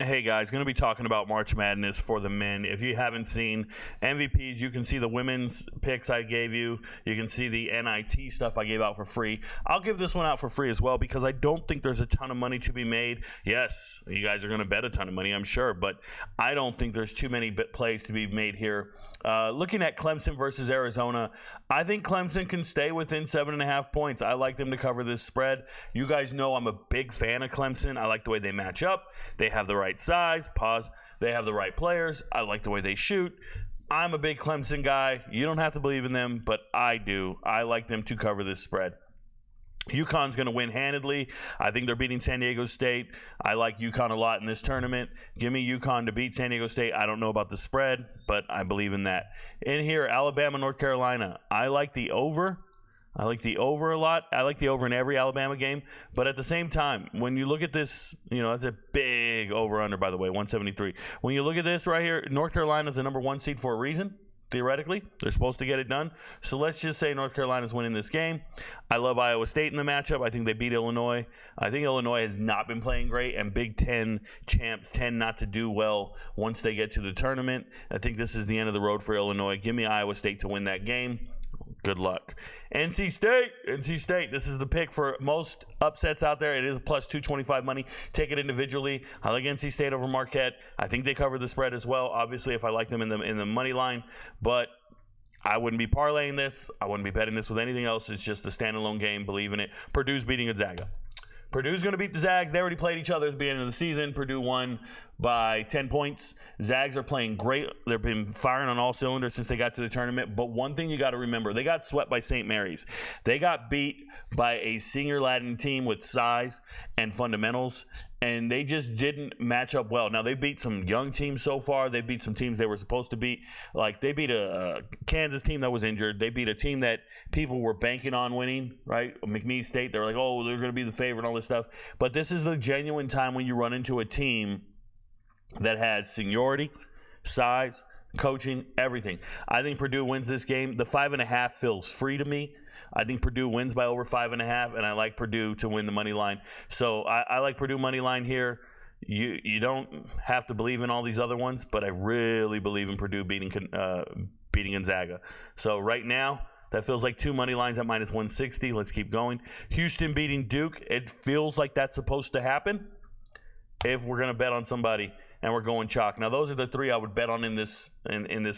Hey guys, going to be talking about March Madness for the men. If you haven't seen MVPs, you can see the women's picks I gave you. You can see the NIT stuff I gave out for free. I'll give this one out for free as well because I don't think there's a ton of money to be made. Yes, you guys are going to bet a ton of money, I'm sure, but I don't think there's too many plays to be made here. Looking at Clemson versus Arizona, I think Clemson can stay within 7.5 points. I like them to cover this spread. You guys know I'm a big fan of Clemson. I like the way they match up. They have the right size. They have the right players. I like the way they shoot. I'm a big Clemson guy. You don't have to believe in them, but I do. I like them to cover this spread. UConn's going to win handedly. I think they're beating San Diego State. I like UConn a lot in this tournament. Give me UConn to beat San Diego State. I don't know about the spread, but I believe in that. In here, Alabama, North Carolina. I like the over. I like the over a lot. I like the over in every Alabama game. But at the same time, when you look at this, that's a big over-under, by the way, 173. When you look at this right here, North Carolina's the number 1 seed for a reason. Theoretically, they're supposed to get it done. So let's just say North Carolina's winning this game. I love Iowa State in the matchup. I think they beat Illinois. I think Illinois has not been playing great, and Big Ten champs tend not to do well once they get to the tournament. I think this is the end of the road for Illinois. Give me Iowa State to win that game. Good luck. NC State. This is the pick for most upsets out there. It is plus 225 money. Take it individually. I like NC State over Marquette. I think they cover the spread as well. Obviously, if I like them in the money line, but I wouldn't be parlaying this. I wouldn't be betting this with anything else. It's just a standalone game. Believe in it. Purdue's beating Gonzaga. Purdue's going to beat the Zags. They already played each other at the beginning of the season. Purdue won by 10 points. Zags are playing great. They've been firing on all cylinders since they got to the tournament. But one thing you got to remember, they got swept by St. Mary's. They got beat by a senior Latin team with size and fundamentals, and they just didn't match up well. Now, they beat some young teams so far. They beat some teams they were supposed to beat. Like, they beat a Kansas team that was injured. They beat a team that people were banking on winning, right? McNeese State, they were like, oh, they're going to be the favorite and all this stuff. But this is the genuine time when you run into a team that has seniority, size, coaching, everything. I think Purdue wins this game. The 5.5 feels free to me. I think Purdue wins by over 5.5, and I like Purdue to win the money line. So I like Purdue money line here. You don't have to believe in all these other ones, but I really believe in Purdue beating Gonzaga. So right now, that feels like two money lines at minus 160. Let's keep going. Houston beating Duke. It feels like that's supposed to happen if we're going to bet on somebody and we're going chalk. Now, those are the three I would bet on in this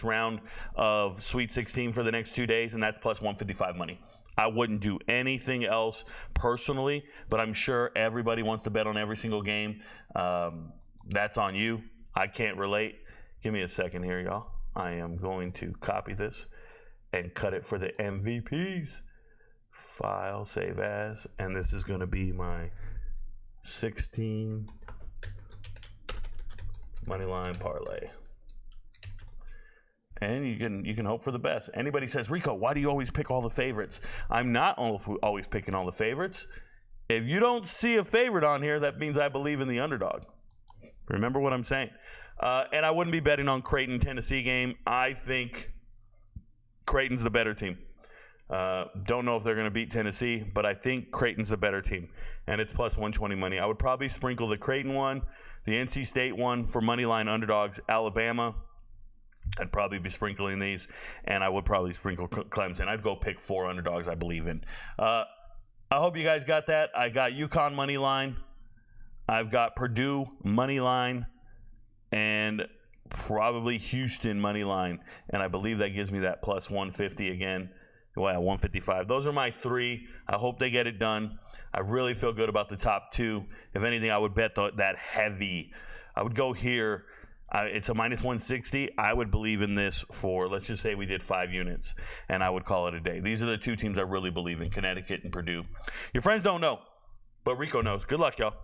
round of Sweet 16 for the next 2 days, and that's plus 155 money. I wouldn't do anything else personally, but I'm sure everybody wants to bet on every single game. That's on you. I can't relate. Give me a second here, y'all. I am going to copy this and cut it for the MVPs. File, save as, and this is going to be my 16 moneyline parlay. And you can hope for the best. Anybody says, Rico, why do you always pick all the favorites? I'm not always picking all the favorites. If you don't see a favorite on here, that means I believe in the underdog. Remember what I'm saying. And I wouldn't be betting on Creighton-Tennessee game. I think Creighton's the better team. Don't know if they're going to beat Tennessee, but I think Creighton's the better team. And it's plus 120 money. I would probably sprinkle the Creighton one, the NC State one for moneyline underdogs, Alabama. I'd probably be sprinkling these, and I would probably sprinkle Clemson. I'd go pick 4 underdogs I believe in. I hope you guys got that. I got UConn money line. I've got Purdue money line, and probably Houston money line. And I believe that gives me that plus 150 again. Wow, 155. Those are my 3. I hope they get it done. I really feel good about the top 2. If anything, I would bet that heavy. I would go here. It's a minus 160. I would believe in this for, let's just say we did 5 units, and I would call it a day. These are the 2 teams I really believe in, Connecticut and Purdue. Your friends don't know, but Rico knows. Good luck, y'all.